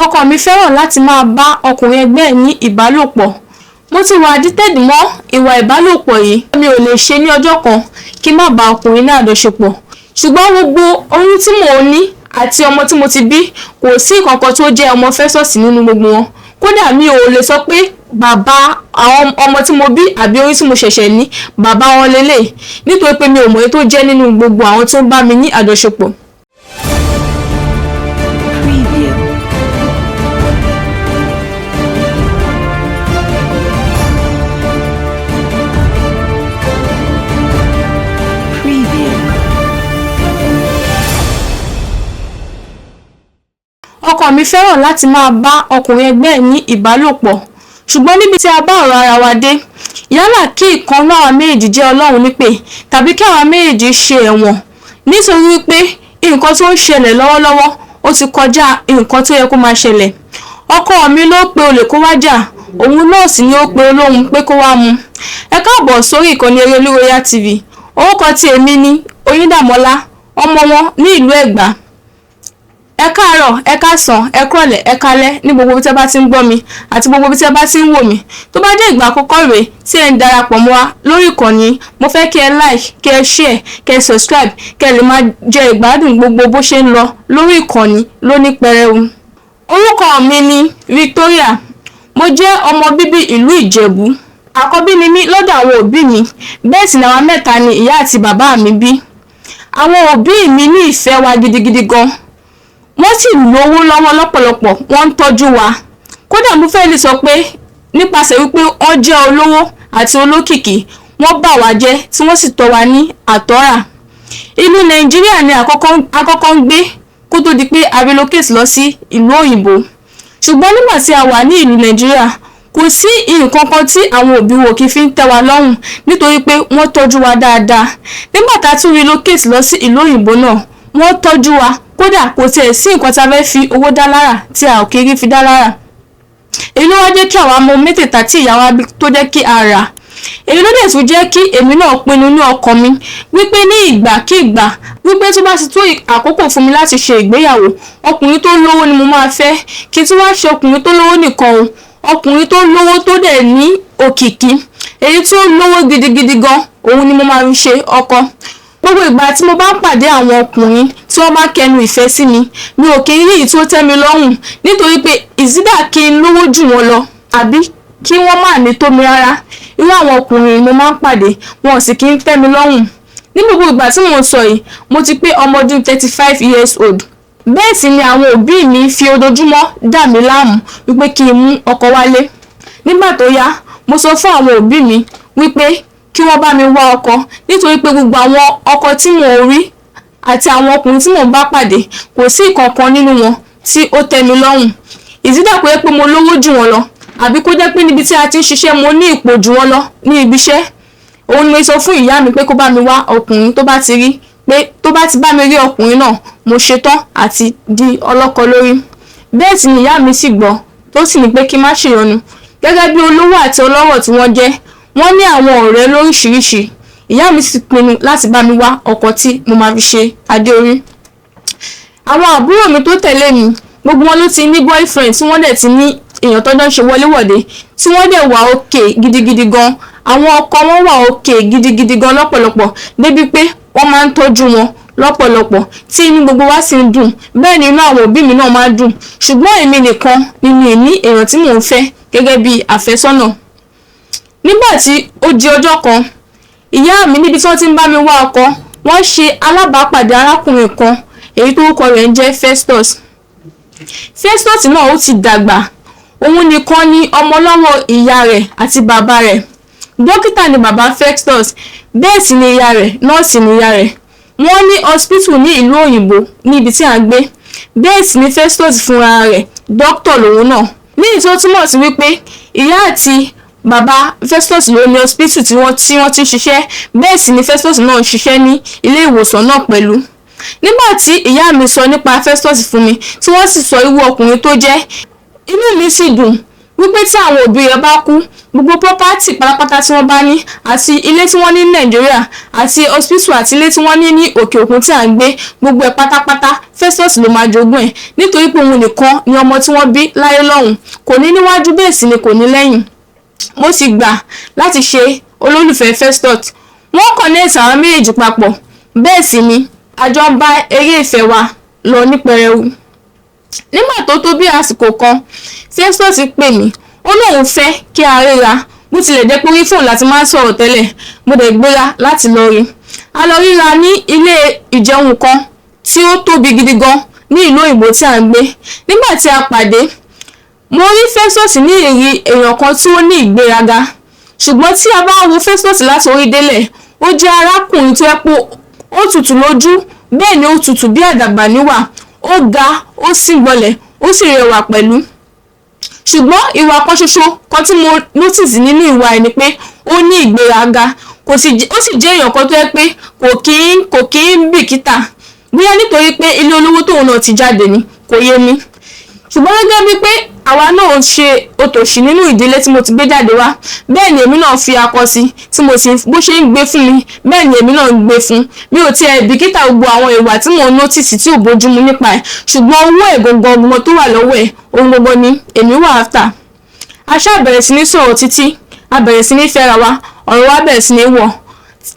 Ọkọ mi fẹ́ràn láti máa bá ọkùnrin ẹgbẹ́ ẹ̀ ní ìbálòpọ̀. Mo ti wà addicted mọ́ ìwà ìbálòpọ̀ yìí. Mi ò lè ṣe ní ọjọ́ kan kí n má bá ọkùnrin ní àjọṣepọ̀. Ṣùgbọ́n gbogbo oyún tí mò ń ní àti ọmọ tí mo ti bí kò sí ìkankan tó jẹ́ ọmọ Festus nínú gbogbo wọn. Kódà mi ò lè sọ pé bàbá àwọn ọmọ tí mo bí àbí oyún tí mo ṣẹ̀ṣẹ̀ ní bàbá wọn lélẹ̀, nítorí pé mi ò mọ̀ èyí tó jẹ́ nínú gbogbo àwọn tó ń bá mi ní àjọṣepọ̀. Ọkọ mi fẹ́ràn láti máa bá ọkùnrin ẹgbẹ́ ẹ̀ ní ìbálòpọ̀. Ṣùgbọ́n níbi tí a bá ọ̀rọ̀ ara wa dé, yálà kí ìkan náà méjèèjì jẹ́ Ọlọ́run nípè tàbí kí àwọn méjèèjì ṣe ẹ̀wọ̀n nítorí wípé nǹkan tó ń ṣẹlẹ̀ lọ́wọ́lọ́wọ́ ó ti kọjá nǹkan tó yẹ kó máa ṣẹlẹ̀. Ọkọ mi ló pe olè kó wá jà, òun náà sì ni ó pe olóhun pé kó wá mu. Ẹ káàbọ̀ sórí ìkànnì Erelú Royal TV. Orúkọ tí èmi ni Oyíndàmọ́lá, ọmọ wọn ní ìlú Ẹ̀gbá. Ẹ káàárọ̀, ẹ káàsán, ẹ kúrọ̀lẹ́, ẹ kálẹ́ ní gbogbo ibi tí ẹ bá ti ń gbọ́ mi àti gbogbo ibi tí ẹ bá ti ń wò mí. Tó bá jẹ́ ìgbà àkọ́kọ́ rèé tí ẹ ń darapọ̀ mọ́ wa lórí ìkànnì, mo fẹ́ kí ẹ like, kí ẹ share, kí ẹ subscribe, kí ẹ lè máa jẹ ìgbádùn gbogbo bó ṣe ń lọ lórí ìkànnì lóní pẹrẹu. Orúkọ mi ni Victoria. Mo jẹ́ ọmọ bíbí ìlú Ìjẹ̀bú. Àkọ́bí ni mí lọ́dọ̀ àwọn òbí mi, bẹ́ẹ̀ sì ni àwa mẹ́ta ni ìyá àti bàbá mi bí. Àwọn òbí mi ní ìfẹ́ wa gidigidi gan. Wọ́n sì lówó lọ́wọ́ lọ́pọ̀lọpọ̀, wọ́n ń tọ́jú wa. Kódà mo fẹ́ lè sọ pé nípasẹ̀ wípé wọ́n jẹ́ olówó àti olókìkí, wọ́n bà wá jẹ́ tí wọ́n sì tọ́ wa ní àtọ́rà. Ìlú Nàìjíríà ni àkọ́kọ́ ń gbé kó tó di pé a relocate lọ sí ìlú òyìnbó. Ṣùgbọ́n nígbà tí a wà ní ìlú Nàìjíríà, kò sí nǹkan kan tí àwọn òbí wo kì í fi ń tẹ́ wa lọ́rùn nítorí pé wọ́n tọ́jú wa dáadáa. Nígbà tá a tún relocate lọ sí ìlú òyìnbó náà, wọ́n tọ́jú wa. Kódà kò tiẹ̀ sí nǹkan tí a fẹ́ fi owó dá lára tí a ò kiri fi dá lára. Èyí ló wá jẹ́ kí àwọn ọmọ mẹ́tẹ̀ẹ̀ta tí ìyá wa bí tó jẹ́ kí a rà. Èyí ló dẹ̀ tún jẹ́ kí èmi náà pinnu ní ọkàn mi wípé ní ìgbàkígbà wípé tó bá ti tó àkókò fún mi láti ṣe ìgbéyàwó, ọkùnrin tó lówó ni mo máa fẹ́. Kí tí wàá ṣe ọkùnrin tó lówó nìkan o, ọkùnrin tó lówó tó dẹ̀ ní òkìkí, èyí tó lówó gidigidi gan, òun ni mo máa fi ṣe ọkọ. Gbogbo ìgbà tí mo bá ń pàdé àwọn ọkùnrin tí wọ́n bá kẹnu ìfẹ́ sí mi, mi ò kì í rí èyí tó tẹ́ mi lọ́rùn nítorí pé ìsídà kí n lówó jù wọ́n lọ àbí kí wọ́n má ní tó mi rárá. Irú àwọn ọkùnrin mo máa ń pàdé, wọn ò sì kí ń tẹ́ mi lọ́rùn. Ní gbogbo ìgbà tí mo sọ yìí, mo ti pé ọmọ ọdún 35 years old. Bẹ́ẹ̀ sì ni àwọn òbí mi fi ojoojúmọ́ dà mí láàmú wípé kí n mú ọkọ wálé. Nígbà tó yá, mo sọ fún àwọn òbí mi wípé kí wọ́n bá mi wá ọkọ nítorí pé gbogbo àwọn ọkọ tí mò ń rí àti àwọn ọkùnrin tí mò ń bá pàdé kò sí ìkankan nínú wọn tí ó tẹ́ mi lọ́rùn. Ìsídà kó jẹ́ pé mo lówó jù wọ́n lọ àbí kó jẹ́ pé níbi tí a ti ń ṣiṣẹ́ mo ní ipò jù wọ́n lọ ní ibi iṣẹ́. Òun ni mo sọ fún ìyá mi pé kó bá mi wá ọkùnrin tó bá ti rí, pé tó bá ti bá mi rí ọkùnrin náà, mo ṣetán àti di ọlọ́kọ lórí. Bẹ́ẹ̀ sì ni ìyá mi sì gbọ́ tó sì ní pé kí n má ṣèyọnu. Gẹ́gẹ́ bí olówó àti ọlọ́rọ̀ tí wọ́n jẹ́, wọ́n ní àwọn ọ̀rẹ́ lóríṣiríṣi. Ìyá mi sì pinnu láti bá mi wá ọkọ tí mo máa fi ṣe adé orí. Àwọn àbúrò mi tó tẹ̀lé mi, gbogbo wọn ló ti ní boyfriend tí wọ́n dẹ̀ ti ní èèyàn tọ́jọ́ ń ṣe wọléwọ̀de tí wọ́n dẹ̀ wà òkè gidigidi gan. Àwọn ọkọ wọn wà òkè gidigidi gan lọ́pọ̀lọpọ̀ débi pé wọ́n máa ń tọ́jú wọn lọ́pọ̀lọpọ̀ tí inú gbogbo wa sì ń dùn. Bẹ́ẹ̀ ni inú àwọn òbí mi náà máa ń dùn. Ṣùgbọ́n èmi nìkan ni mi ní èèyàn tí mò ń fẹ́ gẹ́gẹ́ bí àfẹ́sọ́nà. Nígbà tí ó di ọjọ́ kan, ìyá mi níbi tí wọ́n ti ń bá mi wá ọkọ, wọ́n ṣe alábàápàdé arákùnrin kan èyí tó orúkọ rẹ̀ ń jẹ́ Festus. Festus náà ó ti dàgbà, òun nìkan ni ọmọ lọ́wọ́ ìyá rẹ̀ àti bàbá rẹ̀. Dókítà ni bàbá Festus, bẹ́ẹ̀ sì ni ìyá rẹ̀ nọ́ọ̀sì ni ìyá rẹ̀. Wọ́n ní hospital ní ìlú òyìnbó níbi tí à ń gbé. Bẹ́ẹ̀ sì ni Festus fúnra rẹ̀ dókítà lòun náà. Ní ìtò túmọ̀ sí wípé ìyá àti bàbá Festus ló ní hospital tí wọ́n ti ń ṣiṣẹ́. Bẹ́ẹ̀ sì ni Festus náà ń ṣiṣẹ́ ní ilé ìwòsàn náà pẹ̀lú. Nígbà tí ìyá mi sọ nípa Festus fún mi tí wọ́n sì sọ irú ọkùnrin tó jẹ́, inú mi sì dùn. wípé tí àwọn òbí rẹ̀ bá kú, gbogbo property pátápátá tí wọ́n bá ní àti ilé tí wọ́n ní ní Nàìjíríà àti hospital àti ilé tí wọ́n ní ní òkè òkun tí à ń gbé, gbogbo ẹ̀ pátápátá Festus ló máa jogún ẹ̀, nítorí pé òun nìkan ni ọmọ tí wọ́n bí láyé lọ́hùn, kò ní níwájú bẹ́ẹ̀ sì ni kò ní lẹ́yìn. Mo sì gbà láti ṣe olólùfẹ́ Festus. Wọ́n connect àwọn méjèèjì papọ̀, bẹ́ẹ̀ sì ni àjọ ń bá eré ìfẹ́ wa lọ ní pẹrẹu. Nígbà tó bí àsìkò kan, Festus pè mí, ó lóun fẹ́ kí a ríra, bó tilẹ̀ jẹ́ pé orí fóònù láti máa ń sọ̀rọ̀ tẹ́lẹ̀. Mo dẹ̀ gbéra láti lọ rí. A lọ ríra ní ilé ìjẹun kan tí ó tóbi gidi gan ní ìlú òyìnbó tí à ń gbé. Nígbà tí a pàdé, mo rí Festus ní ìrí èèyàn kan tí ó ní ìgbéraga, ṣùgbọ́n tí a bá wo Festus láti orí délẹ̀, ó jẹ́ arákùnrin tó yẹ pé ó tutù lójú, bẹ́ẹ̀ ni ó tutù bí àdàbà níwà, ó ga, ó sì gbọ̀lẹ̀, ó sì rẹwà pẹ̀lú. Ṣùgbọ́n ìwà kan ṣoṣo kan tí mo notice nínú ìwà ẹ̀ ni pé ó ní ìgbéraga, ó sì jẹ́ èèyàn kan tó yẹ pé kò kí ń bìkítà, bóyá nítorí pé ilé olówó tóun náà ti jáde ni, kò yé mi. Ṣùgbọ́n gẹ́gẹ́ bí pé àwa náà ń ṣe òtòṣì nínú ìdílé tí mo ti gbé jáde wá, bẹ́ẹ̀ ni èmi náà fi akọ sí, tí mo sì bó ṣe ń gbé fún mi, bẹ́ẹ̀ ni èmi náà ń gbé fún. Mi ò tiẹ̀ bìkítà gbogbo àwọn ìwà tí mo notice tí ò bójúmu nípa ẹ̀, ṣùgbọ́n owó ẹ̀ gangan gbogbo tó wà lọ́wọ́ ẹ̀, ohun gbogbo ni èmi wà after. A ṣá bẹ̀rẹ̀ sí ní sọ̀rọ̀ títí, a bẹ̀rẹ̀ sí ní fẹ́ra wa, ọ̀rọ̀ wa bẹ̀rẹ̀ sí ní wọ̀.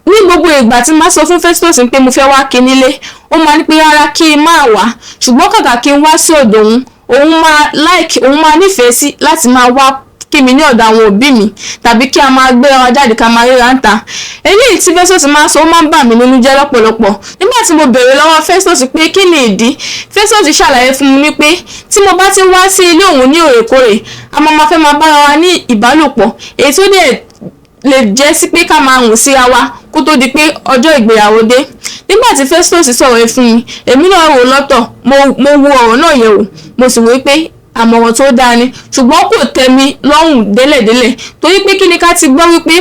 Ní gbogbo ìgbà tí máa sọ fún Festus pé mo fẹ́ wá kí nílé, ó máa ní pé rárá kí n máa wá, ṣùgbọ́n kàkà kí n wá sí ọ̀dọ̀ òun máa nífẹ̀ẹ́ sí láti máa wá kí mi ní ọ̀dọ̀ àwọn òbí mi, tàbí kí a máa gbéra wa jáde ká máa ríra ń ta. Eléyìí tí Festus máa sọ ó máa ń bà mí nínú jẹ́ lọ́pọ̀lọpọ̀. Nígbà tí mo béèrè lọ́wọ́ Festus pé kí ni ìdí, Festus ṣàlàyé fún mi pé tí mo bá ti wá sí ilé òun ní òrèkóòrè, a máa fẹ́ máa bára wa ní ìbálòpọ̀, èyí tó dẹ̀ lè jẹ́ sí pé ká máa hùn síra wa kó tó di pé ọjọ́ ìgbéyàwó dé. Nígbà tí Festus sọ̀rọ̀ ẹ̀ fún mi, èmi náà wò lọ́tọ̀, mo wo ọ̀rọ̀ náà yẹ̀ wò, mo sì wí pé àmọ̀ràn tó dáa ni, ṣùgbọ́n kò tẹ́ mi lọ́rùn délẹ̀délẹ̀, torí pé kí ni ká ti gbọ́ wípé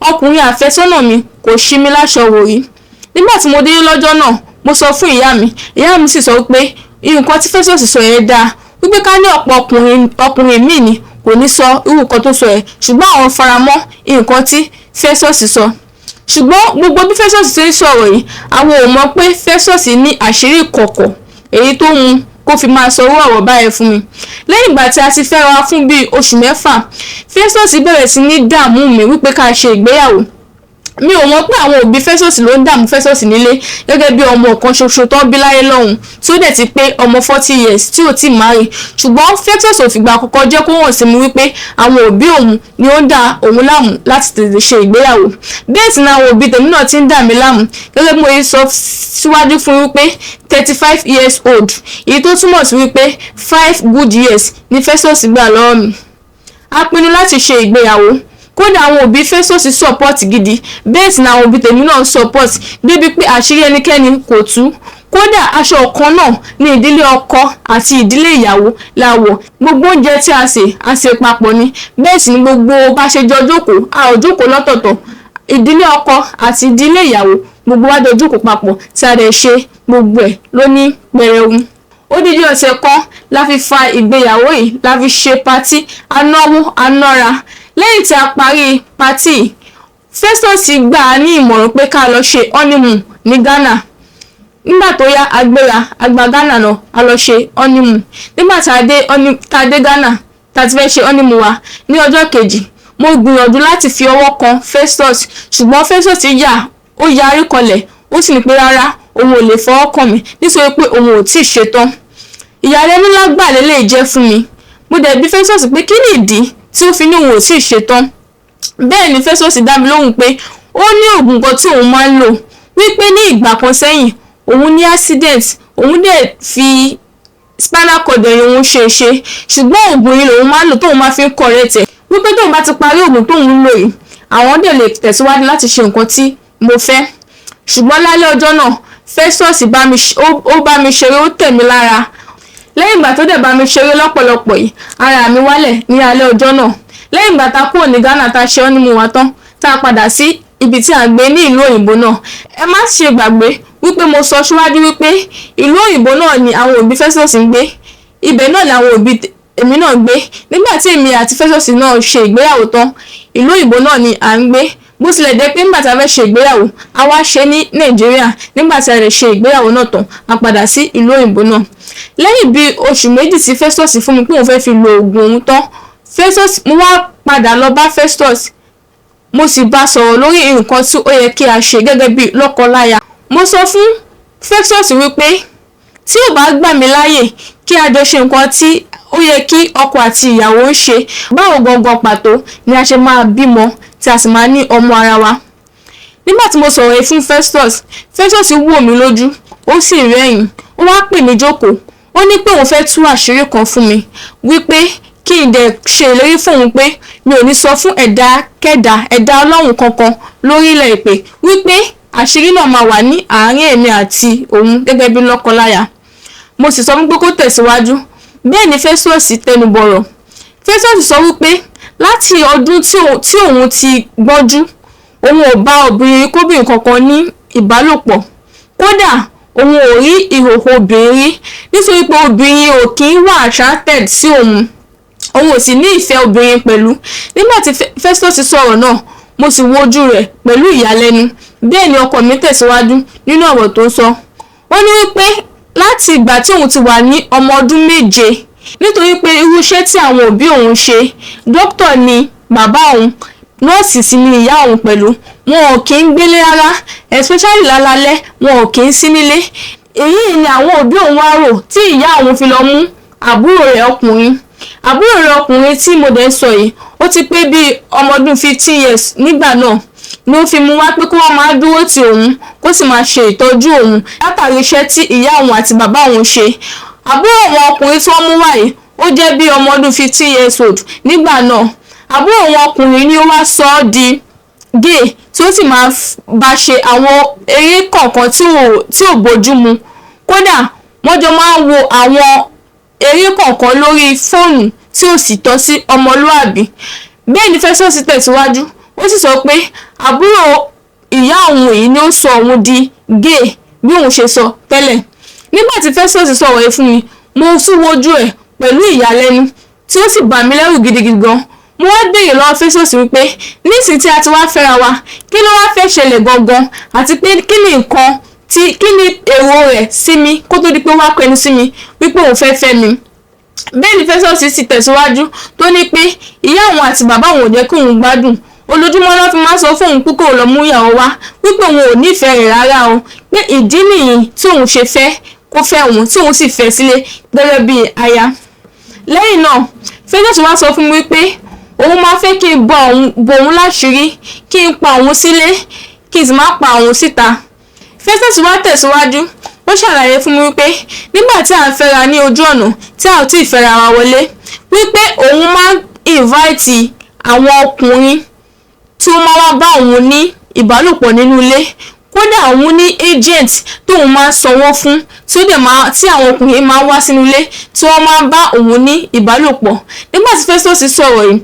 ọkùnrin àfẹ́sọ́nà mi kò ṣí mi láṣọ wò rí. Nígbà tí mo dé lọ́jọ́ náà, mo sọ fún ìyá mi sì sọ wípé nǹkan tí Festus sọ yẹn dáa, wípé ká ní ọ̀pọ̀ ọkùnrin míì ni kò ní sọ irú nǹkan tó sọ ẹ̀, ṣùgbọ́n àwọn faramọ́ nǹkan tí Festus sọ. Ṣùgbọ́n gbogbo bí Festus ṣe ń sọ̀rọ̀ yìí, àwọn ò mọ̀ pé Festus ní àṣírí ìkọ̀kọ̀ èyí tó mú kó fi máa sọ owó ọ̀rọ̀ báyẹn fún mi. Lẹ́yìn ìgbà tí a ti fẹ́ra wa fún bíi oṣù mẹ́fà, Festus bẹ̀rẹ̀ sí ní dààmú mi wípé ká ṣe ìgbéyàwó. Mi ò mọ̀ pé àwọn òbí Festus ló ń dààmú Festus nílé gẹ́gẹ́ bí ọmọ kan ṣoṣo tó bí láyé lọ́hùn, tí ó dẹ̀ ti pé ọmọ 40 years tí ò tí ì marry. Ṣùgbọ́n Festus ò fìgbà àkọ́kọ́ jẹ́ kó hàn sí mi wípé àwọn òbí òun ni ó ń dà òun láàmú láti tètè ṣe ìgbéyàwó. Bẹ́ẹ̀ sì ni àwọn òbí tèmi náà ti ń dà mí láàmú gẹ́gẹ́ bí mo ṣe sọ síwájú fún wípé 35 years old, èyí tó túmọ̀ sí wípé 5 good years ni Festus gbà lọ́wọ́ mi. A pinnu láti ṣe ìgbéyàwó. Kódà àwọn òbí Festus support gidi, bẹ́ẹ̀ sì ni àwọn òbí tèmi náà support, débi pé àṣírí ẹnikẹ́ni kò tú. Kódà aṣọ ọ̀kan náà ní ìdílé ọkọ àti ìdílé ìyàwó la wọ̀. Gbogbo oúnjẹ tí a ṣe papọ̀ ni, bẹ́ẹ̀ sì ni gbogbo bá ṣe jọ jókòó, a ò jókòó lọ́tọ̀ọ̀tọ̀. Ìdílé ọkọ àti ìdílé ìyàwó gbogbo wa jọ jókòó papọ̀ tí a dẹ̀ ṣe gbogbo ẹ̀ lóní pẹrẹu. Odidi ọ̀sẹ̀ kan la fi fa ìgbéyàwó yìí, la fi ṣe patí, anáwó anára. Lẹ́yìn tí a parí patí, Festus gbà á ní ìmọ̀ràn pé ká lọ ṣe honeymoon ní Ghana. Nígbà tó yá àgbà Ghana náà a lọ ṣe honeymoon. Nígbà tá a dé Ghana, tá a ti fẹ́ ṣe honeymoon wa ní ọjọ́ kejì, mo gbìyànjú láti fi ọwọ́ kan Festus, ṣùgbọ́n Festus ó yarí kọlẹ̀, ó sì ní pé rárá òun ò lè fọwọ́ kàn mí nítorí pé òun ò tíì ṣetán. Ìyàlẹ́nu lágbà lélẹ̀ jẹ́ fún mi. Mo dẹ̀ bi Festus pé kí ni ìdí tí ó fi ní òun ò tíì ṣetán. Bẹ́ẹ̀ ni Festus dá mi lóhùn pé ó ní oògùn kan tí òun máa ń lò, wípé ní ìgbà kan sẹ́yìn òun ní accident, òun dẹ̀ fi spinal cord ẹ̀yìn òun ṣe, ṣùgbọ́n oògùn yìí lòun máa ń lò tóun máa fi ń correct ẹ̀, wípé tóun bá ti parí oògùn tóun ń lò yìí, àwọn dẹ̀ lè tẹ̀síwájú láti ṣe nǹkan tí mo fẹ́. Ṣùgbọ́n lálẹ́ ọjọ́ náà, Festus bá mi ṣeré, ó tẹ̀ mí lára. Lẹ́yìn ìgbà tó dẹ̀ bá mi ṣeré lọ́pọ̀lọpọ̀ yìí, ara mi wálẹ̀ ní alẹ́ ọjọ́ náà. Lẹ́yìn ìgbà tá kúrò ní Ghana tá ṣe honeymoon wa tán, tá a padà sí ibi tí a gbé ní ìlú òyìnbó náà. Ẹ má ṣe gbàgbé wípé mo sọ síwájú wípé ìlú òyìnbó náà ni àwọn òbí Festus ń gbé. Ibẹ̀ náà ni àwọn òbí èmi náà gbé. Nígbà tí èmi àti Festus náà ṣe ìgbéyàwó tán, ìlú òyìnbó náà ni à ń gbé. Bó tilẹ̀ jẹ́ pé nígbà tí a fẹ́ ṣe ìgbéyàwó a wá ṣe ní Nàìjíríà, nígbà tí a lè ṣe ìgbéyàwó náà tán a padà sí ìlú òyìnbó náà. Lẹ́yìn bí oṣù méjì tí Festus fún mi pé òun fẹ́ fi lo oògùn òun tán, mo wá padà lọ bá Festus, mo sì bá sọ̀rọ̀ lórí nǹkan tí ó yẹ kí a ṣe gẹ́gẹ́ bí lọ́kọláya. Mo sọ fún Festus wípé tí ò bá gbà mí láàyè kí a jọ ṣe nǹkan tí ó yẹ kí ọkọ àti ìyàwó ń ṣe, báwo gangan pàtó ni a ṣe máa bímọ tí a sì máa ní ọmọ ara wa. Nígbà tí mo sọ̀rọ̀ yìí fún Festus wò mí lójú, ó sì rẹ́rìn-ín, ó wá pè mí jókòó. Ó ní pé òun fẹ́ tú àṣírí kan fún mi, wípé kí n dẹ̀ ṣe ìlérí fún òun pé mi ò ní sọ fún ẹ̀dá Ọlọ́run kankan lórílẹ̀ èpè, wípé àṣírí náà máa wà ní àárín èmi àti òun gẹ́gẹ́ bí lọ́kọláya. Mo sì sọ wípé kó tẹ̀síwájú. Bẹ́ẹ̀ ni Festus tẹnubọ̀rọ̀. Festus sọ wípé láti ọdún tí òun ti gbọ́njú, òun ò bá obìnrin kóbìnrin kankan ní ìbálòpọ̀. Kódà òun ò rí ìhòòhò obìnrin rí, nítorí pé obìnrin ò kí ń wà attracted sí òun ò sì ní ìfẹ́ obìnrin pẹ̀lú. Nígbà tí Festus sọ̀rọ̀ náà, mo sì wo ojú rẹ̀ pẹ̀lú ìyàlẹ́nu. Bẹ́ẹ̀ ni ọkọ mi tẹ̀síwájú nínú ọ̀rọ̀ tó ń sọ. Ó ní wípé láti ìgbà tí òun ti wà ní ọmọ ọdún 7, nítorí pé irú iṣẹ́ tí àwọn òbí òun ṣe, dókítà ni bàbá òun, nọ́ọ̀sì sì ni ìyá òun pẹ̀lú, wọn ò kí ń gbélé rárá, especially lálálẹ́ wọn ò kí ń sí nílé. Èyí ni àwọn òbí òun wá rò tí ìyá òun fi lọ mú àbúrò rẹ̀ ọkùnrin tí mo dẹ̀ sọ yìí. Ó ti pé bí ọmọ ọdún 15 years nígbà náà ni ó fi mú wá pé kó wá máa dúró ti òun, kó sì máa ṣe ìtọ́jú òun látàrí iṣẹ́ tí ìyá òun àti bàbá òun ṣe. Àbúrò wọn ọkùnrin tí wọ́n mú wá yìí ó jẹ́ bí ọmọ ọdún 15 years old nígbà náà. Àbúrò wọn ọkùnrin ni ó wá sọ ọ́ di gay, tí ó sì máa bá ṣe àwọn eré kọ̀ọ̀kan tí ò bójú mu. Kódà wọ́n jọ máa ń wo àwọn eré kọ̀ọ̀kan lórí fóònù tí ò sì tọ́ sí ọmọlúàbí. Bẹ́ẹ̀ ni Festus tẹ̀síwájú, ó sì sọ pé àbúrò ìyá òun yìí ni ó sọ òun di gay bí òun ṣe sọ tẹ́lẹ̀. Nígbà tí Festus sọ̀rọ̀ yìí fún mi, mo tún wojú ẹ̀ pẹ̀lú ìyàlẹ́nu tí ó sì bà mí lẹ́rù gidigidi gan. Mo wá béèrè lọ́wọ́ Festus wípé nísìnyí tí a ti wá fẹ́ra wa, kí ló wá fẹ́ ṣẹlẹ̀ gangan, àti pé kí ni èrò rẹ̀ sí mi kó tó di pé ó wá pẹnu sí mi wípé òun fẹ́ fẹ́ mi. Bẹ́ẹ̀ ni Festus sì tẹ̀síwájú tó ní pé ìyá òun àti bàbá òun ò jẹ́ kí òun gbádùn. Olójúmọ́ ló fi máa sọ fún òun pé kó lọ mú ìyàwó wá, wípé òun ò nífẹ̀ẹ́ rẹ̀ rárá o, pé ìdí nìyí tí òun ṣe fẹ́ kó fẹ́ òun, tí òun sì fẹ́ sílé gẹ́gẹ́ bí aya. Lẹ́yìn náà Festus wá sọ fún mi wípé òun máa fẹ́ kí n bo òun láṣìírí, kí n pa òun sílé, kí n sì má pa òun síta. Festus wá tẹ̀síwájú, ó ṣàlàyé fún mi wípé nígbà tí à ń fẹ́ra ní ojú ọ̀nà tí a ò tí ì fẹ́ra wa wọlé, wípé òun máa ń invite àwọn ọkùnrin tí ó máa wá bá òun ní ìbálòpọ̀ nínú ilé. Kódà òun ní agent tóun máa ń sanwó fún, tí àwọn ọkùnrin máa wá sínú ilé tí wọ́n máa bá òun ní ìbálòpọ̀. Nígbà tí Festus sọ̀rọ̀ yìí,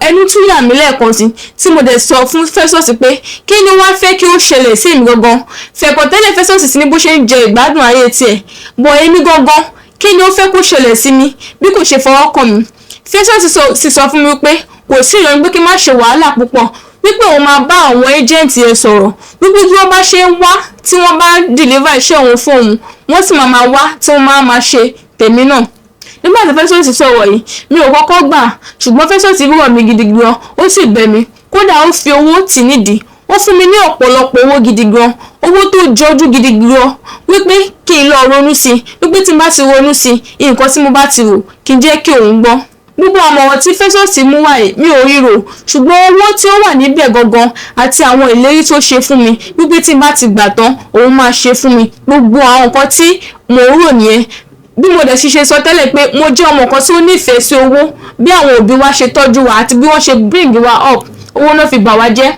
ẹnu tún yà mí lẹ́ẹ̀kan sí, tí mo dẹ̀ sọ fún Festus pé kí ni wọ́n fẹ́ kí ó ṣẹlẹ̀ sí èmi gangan. Fẹ̀kọ̀tẹ́lẹ̀ Festus sí ní bó ṣe ń jẹ ìgbádùn ayé tiẹ̀, bọ̀ èmi gangan kí ni ó fẹ́ kó ṣẹlẹ̀ sí mi bí kò ṣe fọwọ́ kàn mí. Festus sì sọ fún mi pé kò sí ìyọnu pé kí n má ṣe wàhálà púpọ̀, wípé òun máa bá àwọn agent yẹn sọ̀rọ̀, wípé bí wọ́n bá ṣe ń wá tí wọ́n bá deliver iṣẹ́ òun fún òun, wọ́n sì máa wá tí wọ́n máa ṣe tèmi náà. Nígbà tí Festus sọ̀rọ̀ yìí, mi ò kọ́kọ́ gbà, ṣùgbọ́n Festus rọ̀ mí gidigidi gan, ó sì bẹ̀ mí. Kódà ó fi owó tì nídìí, ó fún mi ní ọ̀pọ̀lọpọ̀ owó gidi gan, owó tó jọjú gidigidi gan, wípé kí n lọ ronú sí i, wípé tí n bá ti ronú sí i, nǹkan tí mo bá ti rò kí n jẹ́ kí òun gbọ́. Gbogbo àmọ̀ràn tí Festus mú wáyé mi ò ríro, ṣùgbọ́n owó tí ó wà níbẹ̀ gangan àti àwọn ìlérí tó ṣe fún mi wípé tí n bá ti gbà tán òun máa ṣe fún mi, gbogbo àwọn nǹkan tí mò ń rò nìyẹn. Bí mo dẹ̀ ṣe sọ tẹ́lẹ̀ pé mo jẹ́ ọmọ kan tí ó nífẹ̀ẹ́ sí owó, bí àwọn òbí wa ṣe tọ́jú wa àti bí wọ́n ṣe bring wa up, owó náà fi bà wá jẹ́.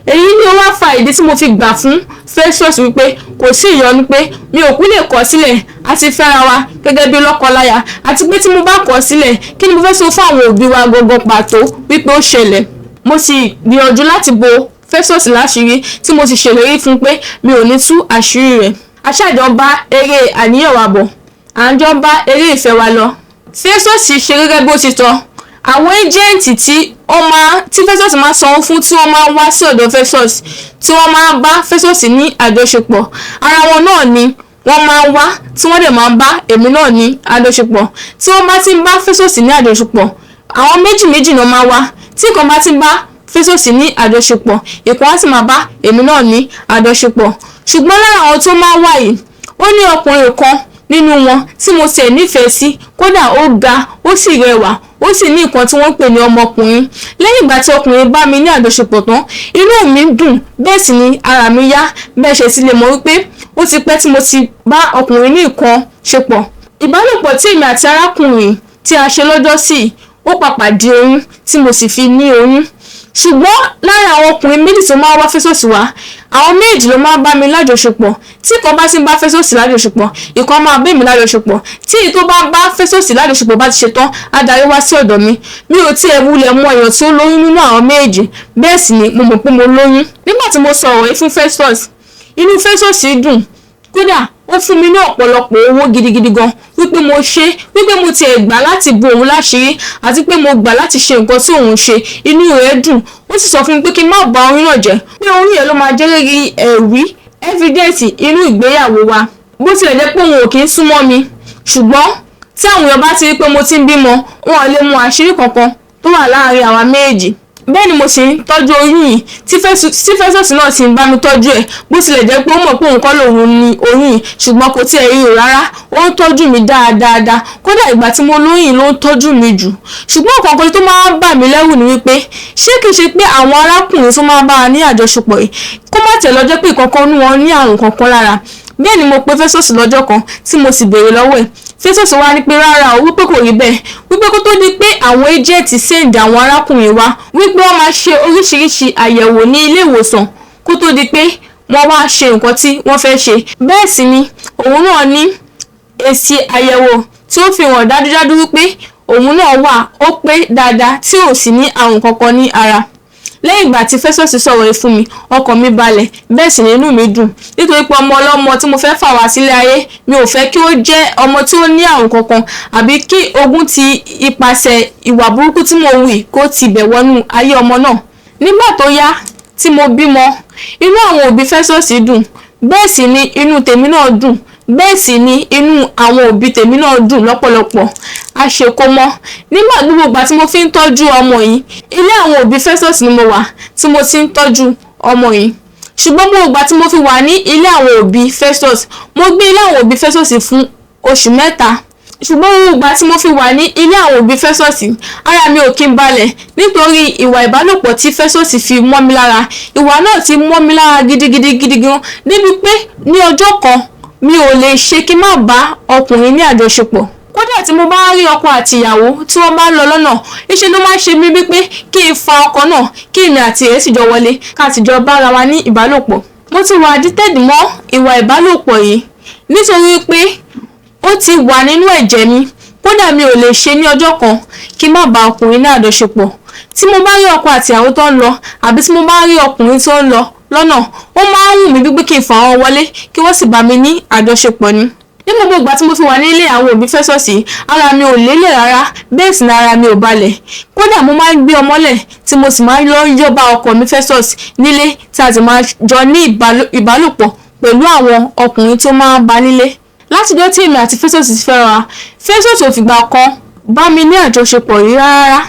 Èyí ni ó wá fa ìdí tí mo fi gbà fún Festus wípé kò sí ìyọnu, pé mi ò kú lè kọ̀ sílẹ̀ àti fẹ́ra wa gẹ́gẹ́ bí lọ́kọláya, àti pé tí mo bá kọ̀ sílẹ̀ kí ni mo fẹ́ sọ fún àwọn òbí wa gangan pàtó wípé ó ṣẹlẹ̀. Mo sì gbìyànjú láti bo Festus láṣìírí, tí mo sì ṣèlérí fún pé mi ò ní tú àṣírí rẹ̀. A ṣàjọ bá eré àníyàn wa bọ̀, à ń jọ bá eré ìfẹ́ wa lọ. Festus ṣe gẹ́gẹ́ bó ti tọ́. Àwọn ẹ́jẹ̀ǹtì tí Festus máa sanwó fún tí wọ́n máa wá sí ọ̀dọ̀ Festus tí wọ́n máa bá Festus ní àjọṣepọ̀, ara wọn náà ni wọ́n máa wá tí wọ́n dẹ̀ máa bá èmi náà ní àjọṣepọ̀. Tí wọ́n bá ti ń bá Festus ní àjọṣepọ̀, àwọn méjì náà máa wá. Tí kan bá ti ń bá Festus ní àjọṣepọ̀, ìkan á sì máa bá èmi náà ní àjọṣepọ̀. Ṣùgbọ́n lára àwọn tó máa wá yìí, ó ní ọkùnrin kan nínú wọn tí mo tiẹ̀ nífẹ̀ẹ́ sí, kódà ó ga, ó sì rẹwà, ó sì ní nǹkan tí wọ́n pè ní ọmọkùnrin. Lẹ́yìn ìgbà tí ọkùnrin bá mi ní àjọṣepọ̀ tán, inú mi dùn, bẹ́ẹ̀ sì ni ara mi yá. Bẹ́ẹ̀ ṣe ti lè mọ̀ wípé ó ti pẹ́ tí mo ti bá ọkùnrin ní nǹkan ṣepọ̀. Ìbálòpọ̀ tí èmi àti arákùnrin tí a ṣe lọ́jọ́ sí, ó pàpà di oyún tí mo sì fi ní oyún. Ṣùgbọ́n lára àwọn ọkùnrin méjì tó máa wá Festus wá, àwọn méjì ló máa bá mi lájọṣepọ̀. Tí kan bá ti ń bá Festus lájọṣepọ̀, ìkan máa bá mi lájọṣepọ̀. Tí èyí tó bá bá Festus lájọṣepọ̀ bá ti ṣe tán, á darí wá sí ọ̀dọ̀ mi. Mi ò tiẹ̀ wulẹ̀ mọ èèyàn tí ó lóyún nínú àwọn méjì, bẹ́ẹ̀ sì ni mo mọ̀ pé mo lóyún. Nígbà tí mo sọ ọ̀rọ̀ yìí fún Festus, inú Festus dùn, kódà ó fún mi ní ọ̀pọ̀lọpọ̀ owó gidigidi gan, wípé mo ṣe, wípé mo tiẹ̀ gbà láti bo òun láṣìírí, àti pé mo gbà láti ṣe nǹkan tí òun ṣe. Inú rẹ̀ dùn, ó sì sọ fún mi pé kí n má bà oyún náà jẹ́, pé oyún yẹn ló máa jẹ́ gẹ́gẹ́ ẹ̀rí evidence inú ìgbéyàwó wa. Bó tilẹ̀ jẹ́ pé òun ò kí ń súnmọ́ mi, ṣùgbọ́n tí àwọn èèyàn bá ti rí pé mo ti ń bímọ, wọn ò lè mọ àṣírí kankan tó wà láàárín àwa méjì. Bẹ́ẹ̀ ni mo sì ń tọ́jú oyún yìí tí Festus náà sì ń bá mi tọ́jú ẹ̀. Bó tilẹ̀ jẹ́ pé ó mọ̀ pé òun kọ́ lòun ní oyún yìí, ṣùgbọ́n kò tiẹ̀ rí o rárá. Ó ń tọ́jú mi dáadáa, kódà ìgbà tí mo lóyún ló ń tọ́jú mi jù. Ṣùgbọ́n nǹkan kan tó máa ń bà mí lẹ́rù ni wípé ṣé kìí ṣe pé àwọn arákùnrin tó máa bá a ní àjọṣepọ̀ yìí kó má tẹ̀ lọ́jọ́ pé ìkankan nínú wọn ní àrùn kankan lára. Bẹ́ẹ̀ ni mo pe Festus lọ́jọ́ kan tí mo sì béèrè lọ́wọ́ ẹ̀. Festus wá ní pé rárá o, wípé kò rí bẹ́ẹ̀, wípé kó tó di pé àwọn ẹ́jẹ̀ǹtì send àwọn arákùnrin wá, wípé wọ́n máa ṣe oríṣiríṣi àyẹ̀wò ní ilé ìwòsàn kó tó di pé wọ́n wá ṣe nǹkan tí wọ́n fẹ́ ṣe. Bẹ́ẹ̀ sì ni òun náà ní èsì àyẹ̀wò tí ó fi hàn dájúdájú wípé òun náà wà, ó pé dáadáa, tí ò sì ní àrùn kankan ní ara. Lẹ́yìn ìgbà tí Festus sọ̀rọ̀ yìí fún mi, ọkàn mi balẹ̀, bẹ́ẹ̀ sì ni inú mi dùn, nítorí pé ọmọ ọlọ́mọ tí mo fẹ́ fà wá sílé ayé, mi ò fẹ́ kí ó jẹ́ ọmọ tí ó ní àrùn kankan, àbí kí ogun ti ipasẹ̀ ìwà burúkú tí mo wù kó ti bẹ̀ wọnú ayé ọmọ náà. Nígbà tó yá tí mo bímọ, inú àwọn òbí Festus dùn, bẹ́ẹ̀ sì ni inú tèmi náà dùn, bẹ́ẹ̀ sì ni inú àwọn òbí tèmi náà dùn lọ́pọ̀lọpọ̀. A ṣe kó mọ́. Nígbà gbogbo ìgbà tí mo fi ń tọ́jú ọmọ yìí, ilé àwọn òbí Festus ni mo wà tí mo ti ń tọ́jú ọmọ yìí. Ṣùgbọ́n gbogbo ìgbà tí mo fi wà ní ilé àwọn òbí Festus, mo gbé ilé àwọn òbí Festus fún oṣù 3. Ṣùgbọ́n gbogbo ìgbà tí mo fi wà ní ilé àwọn òbí Festus, ara mi ò kí ń balẹ̀ nítorí ìwà ìbálòpọ̀ tí Festus fi mọ́ mi lára. Ìwà náà ti mọ́ mi lára gidigidi gan, débi pé ní ọjọ́ kan mi ò lè ṣe kí n má bá ọkùnrin ní àjọṣepọ̀. Kódà tí mo bá rí ọkọ àti ìyàwó tí wọ́n bá ń lọ lọ́nà, iṣẹ́ ló máa ń ṣe mí wípé kí n fa ọkọ náà, kí èmi àti ẹ̀ sì jọ wọlé, ká sì jọ bára wa ní ìbálòpọ̀. Mo ti wà addicted mọ́ ìwà ìbálòpọ̀ yìí nítorí pé ó ti wà nínú ẹ̀jẹ̀ mi. Kódà mi ò lè ṣe ní ọjọ́ kan kí n má bá ọkùnrin ní àjọṣepọ̀. Tí mo bá rí ọkọ àti ìyàwó tó ń lọ, àbí tí mo bá rí ọkùnrin tó ń lọ lọ́nà, ó máa ń wù mí wípé kí n fà wọ́n wọlé kí wọ́n sì bá mi ní àjọṣepọ̀ ni. Ní gbogbo ìgbà tí mo fi wà nílé àwọn òbí Festus, ara mi ò lélẹ̀ rárá, bẹ́ẹ̀ sì ni ara mi ò balẹ̀. Kódà mo máa ń gbé ọmọlẹ̀ tí mo sì máa ń lọ yọba ọkọ mi Festus nílé tí a sì máa jọ ní ìbálòpọ̀ pẹ̀lú àwọn ọkùnrin tó máa ń bá nílé. Látijọ́ tí èmi àti Festus ti fẹ́ra wa, Festus ò fìgbà kan bá mi ní àjọṣepọ̀ rí rárá.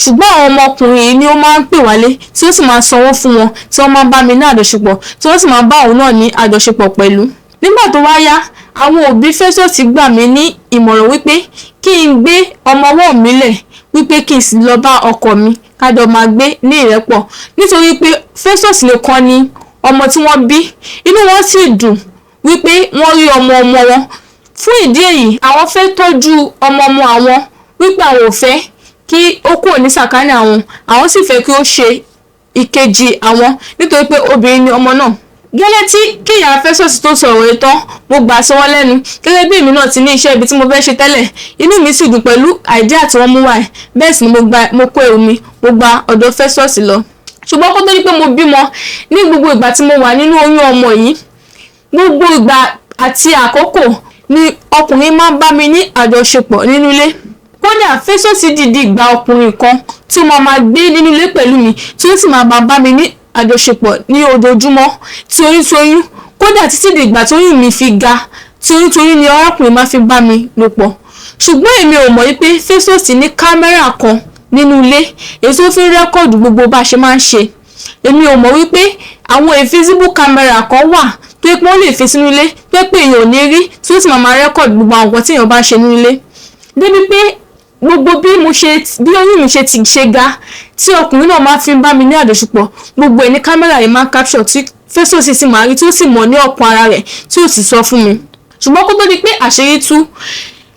Ṣùgbọ́n àwọn ọmọkùnrin yìí ni ó máa ń pè wálé tí ó sì máa sanwó fún wọn, tí wọ́n máa ń bá mi ní àjọṣepọ̀, tí wọ́n sì máa ń bá òun náà ní àjọṣepọ̀ pẹ̀lú. Nígbà tó wá yá, àwọn òbí Festus gbà mí ní ìmọ̀ràn wípé kí n gbé ọmọ ọwọ́ mi lẹ̀, wípé kí n sì lọ bá ọkọ mi ká jọ máa gbé ní ìrẹ́pọ̀, nítorí pé Festus nìkan ni ọmọ tí wọ́n bí. Inú wọn sì dùn wípé wọ́n rí ọmọ wọn. Fún ìdí èyí, àwọn fẹ́ tọ́jú ọmọ àwọn, wípé àwọn ò fẹ́ kí ó kúrò ní sàkánì àwọn sì fẹ́ kí ó ṣe ìkejì àwọn, nítorí pé obìnrin ni ọmọ náà. Gẹ́lẹ́ tí kíyà Festus tó sọ̀rọ̀ ìtàn, mo gbà sí wọn lẹ́nu gẹ́gẹ́ bí èmi náà ti ní iṣẹ́ ibi tí mo fẹ́ ṣe tẹ́lẹ̀. Inú mi sì dùn pẹ̀lú àìdíà tí wọ́n mú wá. Bẹ́ẹ̀ sì ni mo kó ẹrù mi, mo gba ọ̀dọ̀ Festus lọ. Ṣùgbọ́n kó tó di pé mo bímọ, ní gbogbo ìgbà tí mo wà nínú oyún ọmọ yìí, gbogbo ìgbà àti àkókò ni ọkùnrin máa ń bá mi ní àjọṣepọ̀ nínú ilé. Kódà Festus dìdí gba ọkùnrin kan tí ó máa gbé nínú ilé pẹ̀lú mi tí ó sì máa bá mi ní àjọṣepọ̀ ní ojoojúmọ́ toyún. Kódà títí di ìgbà tóyún mi fi ga toyún ni ọkùnrin máa fi bá mi lò pọ̀. Ṣùgbọ́n èmi ò mọ̀ wípé Festus ní kámẹ́rà kan nínú ilé èyí tó fi ń rẹ́kọ̀dù gbogbo bá ṣe máa ń ṣe. Èmi ò mọ̀ wípé àwọn invisible camera kan wà tó yẹ pé wọ́n lè fi sínú ilé tó yẹ pé èèyàn ò ní rí tí ó sì máa rẹ́kọ̀dù gbogbo àwọn nǹkan tí èèyàn bá ṣe nínú ilé. Débi pé gbogbo bí oyún mi ṣe ti ṣe ga tí ọkùnrin náà máa fi ń bá mi ní àjọṣepọ̀ gbogbo ẹ̀ ní kámẹ́rà yìí máa capture tí Festus sì máa rí tí ó sì mọ̀ ní ọkàn ara rẹ̀ tí ó sì sọ fún mi. Ṣùgbọ́n kó tó di pé àṣírí tú,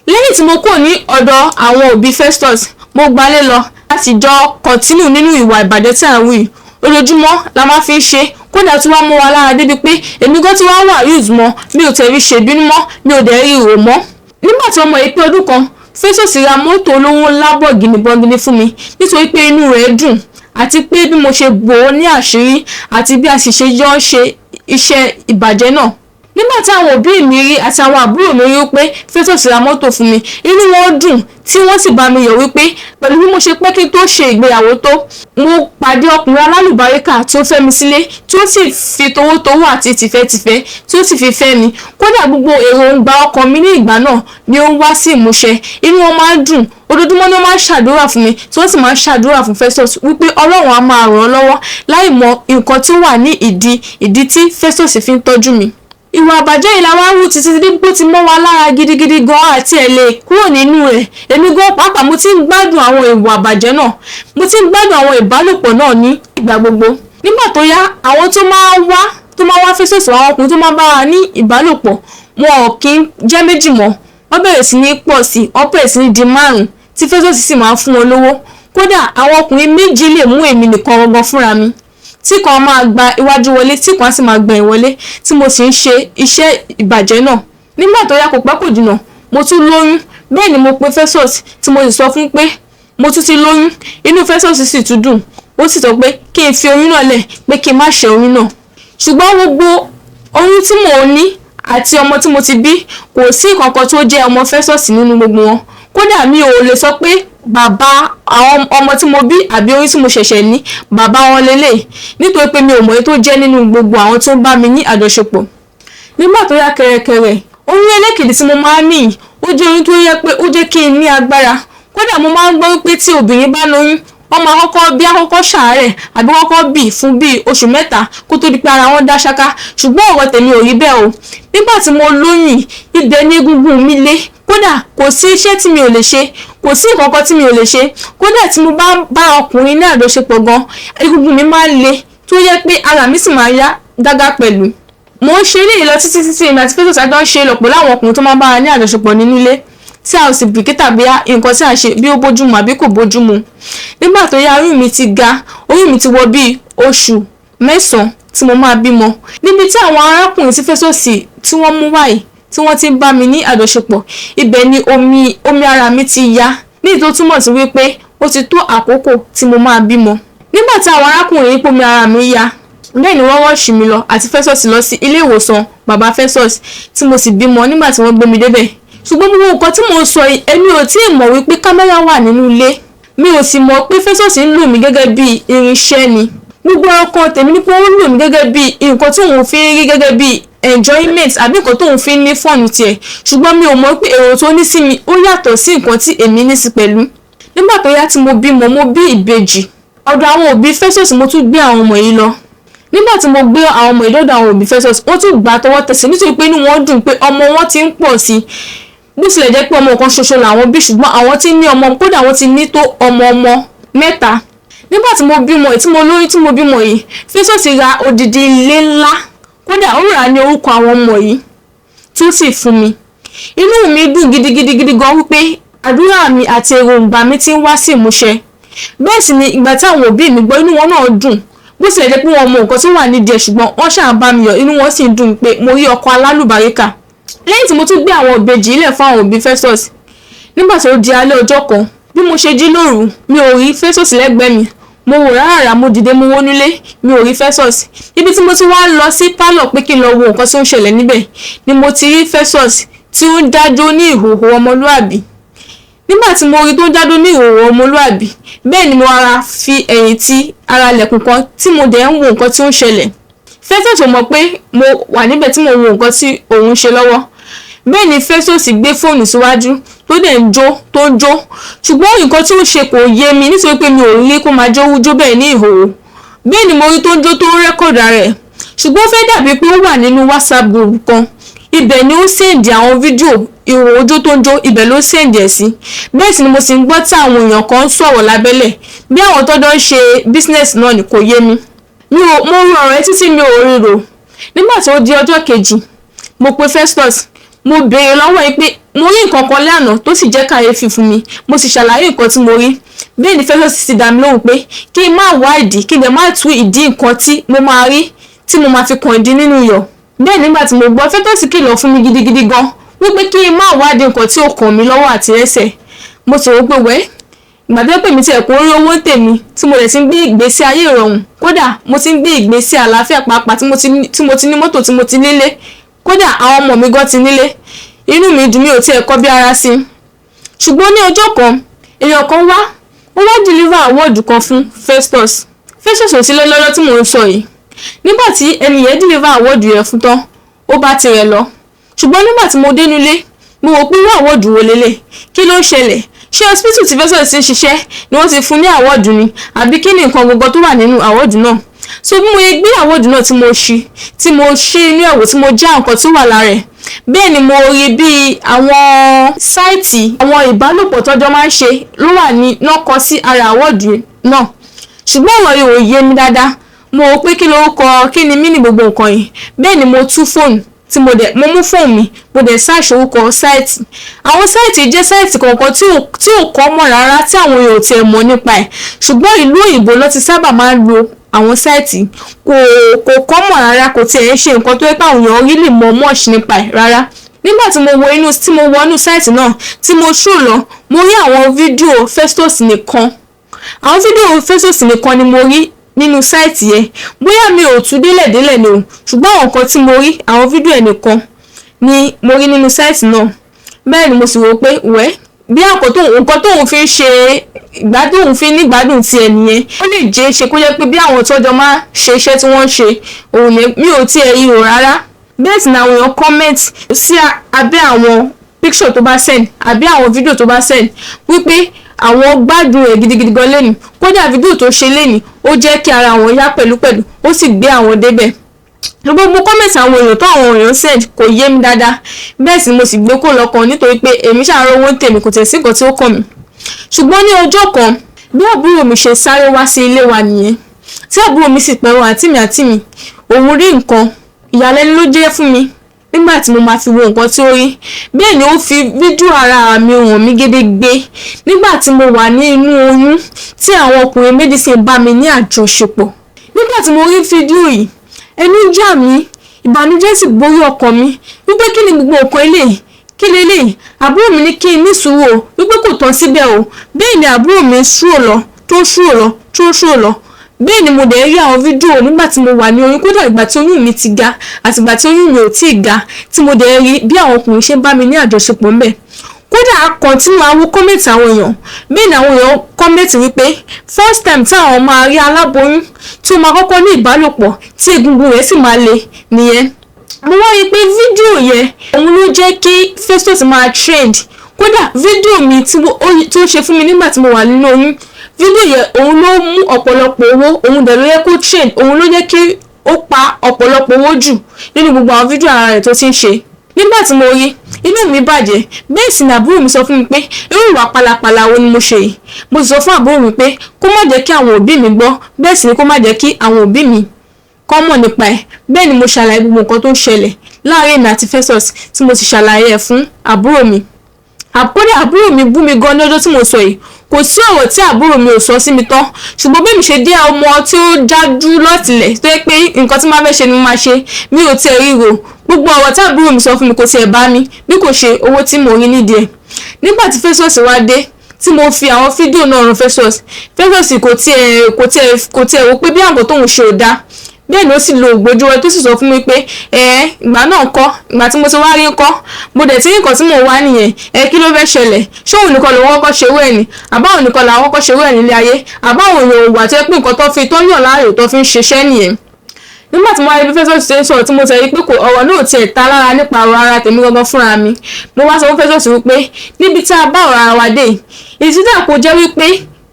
lẹ́yìn tí mo kúrò ní ọ̀dọ̀ àwọn òbí Festus, mo gbalé lọ láti jọ continue nínú ìwà ìbàjẹ́ tí à ń wí. Ojoojúmọ́ la máa fi ń ṣe, kódà tí wọ́n mú wa lára débi pé èmi gan tí wọ́n wà use mọ́, mi ò tẹ̀rí ṣèbínú mọ́, mi ò dẹ̀ rí ìrò mọ́. Nígbà tí ọmọ yìí pé ọdún kan, Festus ra mọ́tò olówó ńlá bọ̀gìnì fún mi nítorí pé inú rẹ̀ dùn àti pé bí mo ṣe bò ó ní àṣírí àti bí a sì ṣe jọ ṣe iṣẹ́ ìbàjẹ́ náà. Nígbà tí àwọn òbí mi rí àti àwọn àbúrò mi rí pé Festus ra mọ́tò fún mi, inú wọn dùn tí wọ́n sì bá mi yọ̀ wípé pẹ̀lú bí mo ṣe pẹ́ kí n tó ṣe ìgbéyàwó tó, mo pàdé ọkùnrin alálùbáríkà tí ó fẹ́ mi sílé tí ó sì fi towótowó àti tìfẹ́tìfẹ́ tí ó sì fi fẹ́ mi. Kódà gbogbo èròǹgbà ọkàn mi ní ìgbà náà ni ó ń wá sí ìmúṣẹ. Inú wọn máa ń dùn, ojoojúmọ́ ni wọ́n máa ń ṣàdúrà fún mi tí wọ́n sì máa ń ṣàdúrà fún Festus wípé Ọlọ́run á máa ràn án lọ́wọ́ láì mọ nǹkan tí ó wà ní ìdí tí Festus fi ń tọ́jú mi. Ìwà àbàjẹ́ yìí la wá wù títí dípò ti mọ́ wa lára gidigidi gan àti ẹ̀ lè kúrò nínú rẹ̀. Èmi gan pàápàá mo ti ń gbádùn àwọn ìwà àbàjẹ́ náà, mo ti ń gbádùn àwọn ìbálòpọ̀ náà ní ìgbà gbogbo. Nígbà tó yá, àwọn tó máa wá Festus, àwọn ọkùnrin tó máa bá wa ní ìbálòpọ̀, wọn ò kí ń jẹ́ méjì mọ́. Wọ́n bẹ̀rẹ̀ sí ní pọ̀ sí, wọ́n bẹ̀rẹ̀ sí ní di 5 tí Festus sì máa ń fún wọn lówó. Kódà àwọn ọkùnrin méjì lè mú èmi nìkan gangan fúnra mi, tí kan máa gba iwájú wọlé tí kan sì máa gba ìwọlé tí mo sì ń ṣe iṣẹ́ ìbàjẹ́ náà. Nígbà tó yá kò pẹ́ kò jìnnà, mo tún lóyún. Bẹ́ẹ̀ ni mo pe Festus tí mo sì sọ fún pé mo tún ti lóyún. Inú Festus sì tún dùn, ó sì sọ pé kí n fi oyún náà lẹ̀, pé kí n má ṣe oyún náà. Ṣùgbọ́n gbogbo oyún tí mò ń ní àti ọmọ tí mo ti bí kò sí ìkankan tó jẹ́ ọmọ Festus nínú gbogbo wọn. Kódà mi ò lè sọ pé bàbá àwọn ọmọ tí mo bí àbí oyún tí mo ṣẹ̀ṣẹ̀ ní bàbá wọn lélẹ̀, nítorí pé mi ò mọ̀ èyí tó jẹ́ nínú gbogbo àwọn tó ń bá mi ní àjọṣepọ̀. Nígbà tó yá kẹ̀rẹ̀kẹ̀rẹ̀, oyún ẹlẹ́kejì tí mo máa ń ní ó jẹ́ oyún tó yẹ pé ó jẹ́ kí n ní agbára. Kódà mo máa ń gbọ́ wípé tí obìnrin bá lóyún, wọ́n máa kọ́kọ́ ṣàárẹ̀ àbí kọ́kọ́ bì fún bí oṣù 3 kó tó di pé ara wọn dá ṣáká. Ṣùgbọ́n ọ̀rọ̀ tèmi ò rí bẹ́ẹ̀ o. Nígbà tí mo lóyún, ibẹ̀ ní egungun mi lé. Kódà kò sí iṣẹ́ tí mi ò lè ṣe, kò sí nǹkan tí mi ò lè ṣe. Kódà tí mo bá ọkùnrin ní àjọṣepọ̀ gan, egungun mi máa ń le tó yẹ pé ara mi sì máa yá gágá pẹ̀lú. Mo ń ṣe eléyìí lọ títí èmi àti Festus àjọ ń ṣe lọ pẹ̀lú àwọn ọkùnrin tó máa ń bá wa ní àjọṣepọ̀ nínú ilé tí a ò sì bìkítà bí nǹkan tí a ṣe bí ó bójúmu àbí kò bójúmu. Nígbà tó yá, oyún mi ti ga, oyún mi ti wọ bí oṣù 9 tí mo máa bímọ. Níbi tí àwọn arákùnrin tí Festus tí wọ́n mú wáyé tí wọ́n ti ń bá mi ní àjọṣepọ̀, ibẹ̀ ni omi ara mi ti ya, ní tó túmọ̀ sí wípé ó ti tó àkókò tí mo máa bímọ. Nígbà tí àwọn arákùnrin yìí omi ara mi ya, bẹ́ẹ̀ ni wọ́n rọ́ọ̀ṣì mi lọ àti Festus lọ sí ilé ìwòsàn bàbá Festus tí mo sì bímọ nígbà tí wọ́n gbé mi débẹ̀. Ṣùgbọ́n gbogbo nǹkan tí mo ń sọ yìí, èmi ò tí ì mọ̀ wípé kámẹ́rà wà nínú ilé. Mi ò sì mọ̀ pé Festus ń lò mí gẹ́gẹ́ bí irinṣẹ́ ni. Gbogbo ọkàn tèmi ní pé ó ń lò mí gẹ́gẹ́ bí nǹkan tí òun fi ń rí gẹ́gẹ́ bí enjoyment àbí nǹkan tóun fi ń ní fọ́ọ̀nù tiẹ̀. Ṣùgbọ́n mi ò mọ̀ pé èrò tó ní sí mi ó yàtọ̀ sí nǹkan tí èmi ní sí pẹ̀lú. Nígbà tó yá tí mo bímọ, mo bí ìbejì. Ọ̀dọ̀ àwọn òbí Festus mo tún gbé àwọn ọmọ yìí lọ. Nígbà tí mo gbé àwọn ọmọ yìí lọ́dọ̀ àwọn òbí Festus, wọ́n tún gbà tọwọ́ tẹsẹ̀ nítorí pé inú wọn dùn pé ọmọ wọn ti ń pọ̀ sí. Bó tilẹ̀ jẹ́ pé ọmọ kan ṣoṣo làwọn bí, ṣùgbọ́n àwọn tí ní ọmọ, kódà wọ́n ti ní tó ọmọ 3. Nígbà tí mo bímọ yìí, tí mo lóyún tí mo bímọ yìí, Festus ra odidi ilé ńlá. Kódà ó rà ní orúkọ àwọn ọmọ yìí tí ó sì fún mi. Inú mi dùn gidigidi gan wípé àdúrà mi àti èròǹgbà mi ti ń wá sí ìmúṣẹ. Bẹ́ẹ̀ sì ni ìgbà tí àwọn òbí mi gbọ́, inú wọn náà dùn. Bó tilẹ̀ jẹ́ pé wọn mọ nǹkan tó wà nídìí ẹ̀, ṣùgbọ́n wọ́n ṣáà bá mi yọ̀, inú wọn sì ń dùn pé mo rí ọkọ alálùbáríkà. Lẹ́yìn tí mo tún gbé àwọn ìbejì ilẹ̀ fún àwọn òbí Festus, nígbà tí ó di alẹ́ ọjọ́ kan, bí mo ṣe jí lóru, mi ò rí Festus lẹ́gbẹ̀ẹ́ mi. Mo wò rárá, mo dìde mo wó nílé, mi ò rí Festus. Ibi tí mo ti wá lọ sí pálọ̀ pé kí n lọ wo nǹkan tí ó ń ṣẹlẹ̀ níbẹ̀ ni mo ti rí Festus tí ó ń dájọ́ ní ìhòòhò ọmọlúàbí. Nígbà tí mo rí tó ń dájọ́ ní ìhòòhò ọmọlúàbí, bẹ́ẹ̀ ni mo ara fi ẹ̀yìn ti ara lẹ̀kùn kan tí mo dẹ̀ ń wo nǹkan tí ó ń ṣẹlẹ̀. Festus ò mọ̀ pé mo wà níbẹ̀ tí mo wo nǹkan tí òun ń ṣe lọ́wọ́. Bẹ́ẹ̀ ni Festus gbé fóònù síwájú tó dẹ̀ ń jó tó ń jó, ṣùgbọ́n nǹkan tí ó ṣe kò yé mi nítorí pé mi ò rí kó máa jó bẹ́ẹ̀ ní ìhòòhò. Bẹ́ẹ̀ ni mo rí tó ń jó tó ń rẹ́kọ̀dù rẹ̀, ṣùgbọ́n ó fẹ́ dàbí pé ó wà nínú WhatsApp group kan. Ibẹ̀ ni ó sẹ́ǹdì àwọn fídíò ìhòòhò ojó tó ń jó, ibẹ̀ ló sẹ́ǹdì ẹ̀ sí. Bẹ́ẹ̀ sì ni mo sì ń gbọ́ tí àwọn èèyàn kan ń sọ̀rọ̀ lábẹ́lẹ̀ bí àwọn tọ́jọ́ ń ṣe business náà ni kò yé mi. Mo rò ọ̀rẹ́ títí mi ò rí rò. Nígbà tí ó di ọjọ́ kejì, mo pe Festus, mo béèrè lọ́wọ́ yìí pé mo rí nǹkan kan lánàá tó sì jẹ́ kàyéfì fún mi, mo sì ṣàlàyé nǹkan tí mo rí. Bẹ́ẹ̀ ni Festus ti dá mi lóhùn pé kí n má wá ìdí, kí n dẹ̀ má tú ìdí nǹkan tí mo máa rí tí mo máa fi kàn ìdí nínú iyọ̀. Bẹ́ẹ̀ nígbà tí mo gbọ́, Festus kìlọ̀ fún mi gidigidi gan wípé kí n má wádìí nǹkan tí ó kàn mí lọ́wọ́ àti ẹsẹ̀. Mo sì rò pé ìgbà tó pè mí tí ẹ̀kọ́ rí owó tèmi tí mo dẹ̀ ti ń gbé ìgbésí ayé ìrọ̀rùn, kódà mo ti ń gbé ìgbésí àlàáfíà pàápàá tí mo ti ní mọ́tò, tí mo ti nílé, kódà àwọn ọmọ mi gan ti nílé. Inú mi dùn, mi ò tiẹ̀ kọ́ bí ara sí. Ṣùgbọ́n ní ọjọ́ kan, èèyàn kan wá deliver award kan fún Festus. Festus ò sí lọ́lọ́lọ́ tí mò ń sọ yìí. Nígbà tí ẹni yẹn deliver award yẹn fún tán, ó bá tirẹ̀ lọ. Ṣùgbọ́n nígbà tí mo dé nílé, mo wò pé irú award wo lélẹ̀, kí ló ń ṣẹlẹ̀? Ṣé hospital tí Festus ti ń ṣiṣẹ́ ni wọ́n ti fún ní award ni, àbí kí ni nǹkan gbogbo tó wà nínú award náà? So bí mo yẹ gbé award náà tí mo ṣí inú ẹ̀wò tí mo já nǹkan tí ó wà lára ẹ̀, bẹ́ẹ̀ ni mo rí bí àwọn sáìtì àwọn ìbálòpọ̀ tọ́jọ́ máa ń ṣe ló wà ní náà kọ sí ara award náà. Ṣùgbọ́n ọ̀rọ̀ yìí ò yé mi dáadáa. Mo rò pé kí ló kọ, kí ni mí ní gbogbo nǹkan yìí. Bẹ́ẹ̀ ni mo tú fóònù tí mo mú fóònù mi, mo dẹ̀ search orúkọ sáìtì. Àwọn sáìtì jẹ́ sáìtì kọ̀ọ̀kan tí ò kọ́ mọ̀ rárá, tí àwọn èèyàn ò tiẹ̀ mọ̀ nípa ẹ̀. Ṣùgbọ́n ìlú òyìnbó ló ti sábà máa ń lo àwọn sáìtì, kò kọ́ mọ̀ rárá, kò tiẹ̀ ń ṣe nǹkan tó yẹ pé àwọn èèyàn really mọ̀ much nípa ẹ̀ rárá. Nígbà tí mo wọnú sáìtì náà, tí mo ṣù lọ, mo rí àwọn fídíò Festus nìkan. Àwọn fídíò Festus nìkan ni mo rí nínú sáìtì yẹn. Bóyá mi ò tú délẹ̀ ni o, ṣùgbọ́n àwọn nǹkan tí mo rí, àwọn fídíò ẹ̀ nìkan ni mo rí nínú sáìtì náà. Bẹ́ẹ̀ ni mo sì rò pé bí nǹkan tóun fi ń ṣe ìgbádùn, òun fi ní ìgbádùn ti ẹ̀ nìyẹn. Ó lè jẹ́ ṣe kó jẹ́ pé bí àwọn tọ́jọ́ máa ṣe iṣẹ́ tí wọ́n ń ṣe, òun yẹn mi ò tiẹ̀ rí rò rárá. Bẹ́ẹ̀ sì ni àwọn èèyàn comment sí abẹ́ àwọn picture tó bá send àbí àwọn fídíò tó bá send wípé àwọn gbádùn rẹ̀ gidigidi gan lẹ́nu. Kódà fídíò tó ṣe lẹ́nu ó jẹ́ kí ara àwọn yá pẹ̀lúpẹ̀lú, ó sì gbé àwọn débẹ̀. Gbogbo comment àwọn èèyàn tó àwọn èèyàn send kò yé mi dáadáa. Bẹ́ẹ̀ sì mo sì gbé kó lọ́kàn nítorí pé èmi ṣàárọ̀ owó tèmi, kò tẹ̀ sí nǹkan tí ó kàn mí. Ṣùgbọ́n ní ọjọ́ kan, bí àbúrò mi ṣe sáré wá sí ilé wa nìyẹn, tí àbúrò mi sì pẹ̀rọ àǹtí mi, òun rí nǹkan ìyàlẹ́nu ló jẹ́ fún mi nígbà tí mo máa fi wo nǹkan tí ó rí. Bẹ́ẹ̀ ni ó fi fídíò ara mi hàn mí gédégbé nígbà tí mo wà ní inú oyún tí àwọn ọkùnrin méjì sì ń bá mi ní àjọṣepọ̀. Nígbà tí mo rí fídíò yìí, ẹnu já mi, ìbànújẹ́ sì borí ọkàn mi wípé kí ni gbogbo nǹkan eléyìí, kí leléyìí. Àbúrò mi ní kí n ní sùúrù o, wípé kò tán síbẹ̀ o. Bẹ́ẹ̀ ni àbúrò mi ṣúrò lọ. Bẹ́ẹ̀ ni mo dẹ̀ rí àwọn fídíò nígbà tí mo wà ní oyún, kódà ìgbà tí oyún mi ti ga àti ìgbà tí oyún mi ò tíì ga, tí mo dẹ̀ rí bí àwọn ọkùnrin ṣe ń bá mi ní àjọṣepọ̀ ńbẹ̀. Kódà a continue àwọn comment àwọn èèyàn. Bẹ́ẹ̀ ni àwọn èèyàn comment wípé first time tí àwọn máa rí aláboyún tí ó máa kọ́kọ́ ní ìbálòpọ̀ tí egungun rẹ̀ sì máa le nìyẹn. Mo wá rí pé fídíò yẹn òun ló jẹ́ kí Festus máa trend. Kódà fídíò mi tí ó ṣe fún mi nígbà tí mo wà nínú oyún, fídíò yẹn òun ló mú ọ̀pọ̀lọpọ̀ owó, òun dẹ̀ ló yẹ kó trend, òun ló jẹ́ kí ó pa ọ̀pọ̀lọpọ̀ owó jù nínú gbogbo àwọn fídíò ara rẹ̀ tó ti ń ṣe. Nígbà tí mo rí, inú mi bàjẹ́. Bẹ́ẹ̀ sì ni àbúrò mi sọ fún mi pé irú ìwà pálapàla wo ni mo ṣe yìí. Mo sì sọ fún àbúrò mi pé kó má jẹ́ kí àwọn òbí mi gbọ́, bẹ́ẹ̀ sì ni kó má jẹ́ kí àwọn òbí mi kọ́ mọ̀ nípa ẹ̀. Bẹ́ẹ̀ ni mo ṣàlàyé gbogbo nǹkan tó ń ṣẹlẹ̀ láàrin mi àti Festus tí mo sì ṣàlàyé ẹ̀ fún àbúrò mi. Àbúrò mi bú mi gan lọ́jọ́ tí mo sọ yìí. Kò sí ọ̀rọ̀ tí àbúrò mi ò sọ sí mi tán, ṣùgbọ́n bí mi ṣe dé ọmọ tí ó jájú lọ́tìlẹ̀ tó yẹ pé nǹkan tí máa fẹ́ ṣe ni mo máa ṣe, mi ò tiẹ̀ ríro. Gbogbo ọ̀rọ̀ tí àbúrò mi sọ fún mi kò tiẹ̀ bá mi, bí kò ṣe owó tí mo rí nídìí ẹ̀. Nígbà tí Festus wá dé, tí mo fi àwọn fídíò náà rán Festus kò tiẹ̀ wò pé bí àwọn tóun ṣe ò dáa. bẹ́ẹ̀ ni ó sì lo ògbójú rẹ̀ tó sì sọ fún mi pé ìgbà náà kọ́, ìgbà tí mo ti wá rí kọ́, mo dẹ̀ tí nǹkan tí mo wá nìyẹn, kí ló fẹ́ ṣẹlẹ̀, ṣé òun nìkan lòun kọ́kọ́ ṣerú ẹ̀ ni, àbáwọn nìkan làwọn kọ́kọ́ ṣerú ẹ̀ nílé ayé, àbáwọn èèyàn òwà tó yẹ pé nǹkan tó yàn láàyò tó fi ń ṣiṣẹ́ nìyẹn. Nígbà tí mo wá rí bí Festus ṣe ń sọ̀rọ̀ tí mo sọ pé ọ̀rọ̀ náà tiẹ̀ ta lára nípa ọ̀rọ̀ ara tèmi gangan fúnra mi, mo wá sọ fún Festus wípé níbi tí a bá ọ̀rọ̀ ara wa dé, ìsídà kò jẹ́ wípé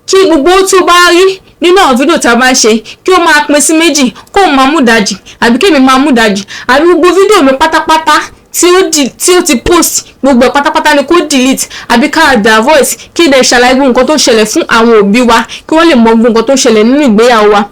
kí gbogbo tó bá rí nínú àwọn fídíò tá a bá ń ṣe kí ó máa pín sí méjì, kó máa mú ìdajì àbí kémi máa mú ìdajì, àbí gbogbo fídíò mi pátápátá tí ó ti post gbogbo pátápátá ni kó delete àbí ká dá voice kí dẹ̀ ṣàlàyé gbogbo nǹkan tó ń ṣẹlẹ̀ fún àwọn òbí wa kí wọ́n lè mọ gbogbo nǹkan tó ń ṣẹlẹ̀ nínú ìgbéyàwó wa.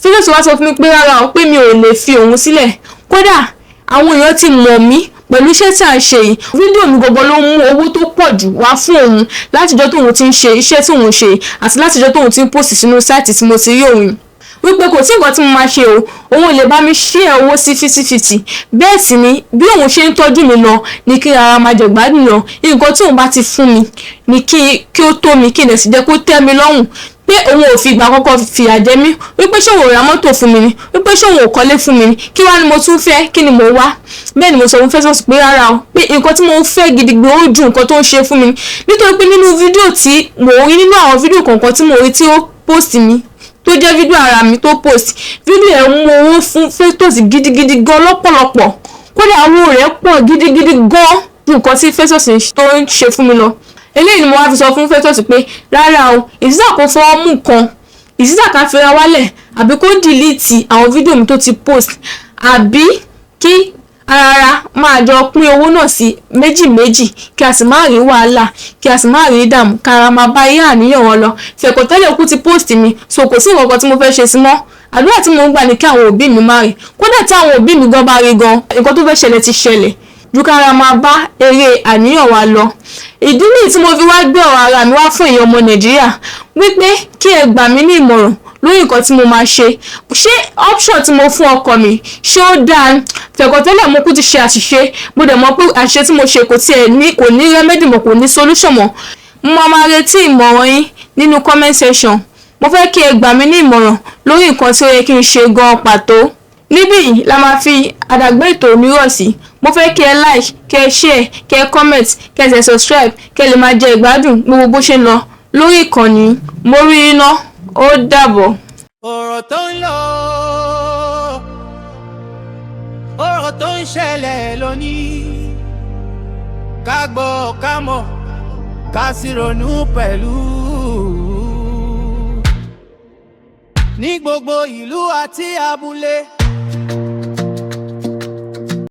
Festus wá sọ fún mi pé rárá o, pé mi ò lè fi òun sílẹ̀, kódà àwọn èèyàn ti mọ̀ mí pẹ̀lú iṣẹ́ tí a ń ṣe yìí, fídíò mi gbogbo ló ń mú owó tó pọ̀ jù wá fún òun látijọ́ tóun ti ń ṣe iṣẹ́ tí òun ṣe àti látijọ́ tóun ti ń post sínú sáìtì tí mo ti rí òun, wípé kò sí nǹkan tí mo máa ṣe o, òun ò lè bá mi share owó sí 50-50, bẹ́ẹ̀ sì ni bí òun ṣe ń tọ́jú mi lọ ni kí ara máa jẹ gbádùn lọ, nǹkan tí òun bá ti fún mi ni kí ó tó mi, kí n lè sì jẹ́ kó tẹ́ mi lọ́rùn, pé òun ò fi ìgbà kọ́kọ́ fìyà jẹ mí, wípé ṣé òun ò ra mọ́tò fún mi ni, wípé ṣé òun ò kọ́lé fún mi ni, kí wá ni mo tún fẹ́, kí ni mo wá. Bẹ́ẹ̀ ni mo sọ fún Festus pé rárá o, pé nǹkan tí mo fẹ́ gidigbe ó ju nǹkan tó ń ṣe fún mi, nítorí pé nínú fídíò tí mo rí, nínú àwọn fídíò kọ̀ọ̀kan tí mo rí tí ó post mi tó jẹ́ fídíò ara mi tó post, fídíò ẹ̀ mú owó fún Festus gidigidi gan lọ́pọ̀lọpọ̀, kódà owó rẹ̀ pọ̀ gidigidi gan ju nǹkan tí Festus tó ń ṣe fún mi lọ. Eléyìí ni mo wá fi sọ fún Festus pé rárá o, ìsísà kò fọwọ́ mú nǹkan, ìsísà ká fira wálẹ̀ àbí kó delete àwọn fídíò mi tó ti post, àbí kí ara máa jọ pín owó náà sí méjì kí a sì má rí wàhálà, kí a sì má rí ìdààmú, kára máa bá yé àníyàn wọn lọ. Fẹ̀kọ̀ tẹ́lẹ̀ kú ti post mi, so kò sí nǹkan tí mo fẹ́ ṣe sí mọ́. Àdúrà tí mo ń gbà ní kí àwọn òbí mi má rí, kódà tí àwọn òbí mi gan bá rí gan, nǹkan tó fẹ́ ṣẹlẹ̀ ti ṣẹlẹ̀, ju kára máa bá eré àníyàn wa lọ. Ìdí nìyí tí mo fi wá gbé ọ̀rọ̀ ara mi wá fún èèyàn ọmọ Nàìjíríà, wípé kí ẹ gbà mí ní ìmọ̀ràn lórí nǹkan tí mo máa ṣe. Ṣé option tí mo fún ọkọ mi ṣé ó dáa? Fẹ̀kọ̀ tẹ́lẹ̀ mo kú ti ṣe àṣìṣe, mo dẹ̀ mọ̀ pé àṣìṣe tí mo ṣe kò ní remedy mọ́, kò ní solution mọ́. Mo máa retí ìmọ̀ràn yín nínú comment section. Mo fẹ́ kí ẹ gbà mí ní ìmọ̀ràn lórí nǹkan tí ó yẹ kí n ṣe gan pàtó. Níbí yìí la máa fi àdàgbé ètò mi rọ̀ sí. Mo fẹ́ kí ẹ like, kí ẹ share, kí ẹ comment, kí ẹ ṣe subscribe, kí ẹ lè máa jẹ ìgbádùn gbogbo bó ṣe ń lọ lórí ìkànnì. Mo rí iná, ó dàbọ̀. Ọ̀rọ̀ tó ń lọ, ọ̀rọ̀ tó ń ṣẹlẹ̀ lónìí, ká gbọ́ ká mọ̀ ká sì ronú pẹ̀lú. Ní gbogbo ìlú àti abúlé.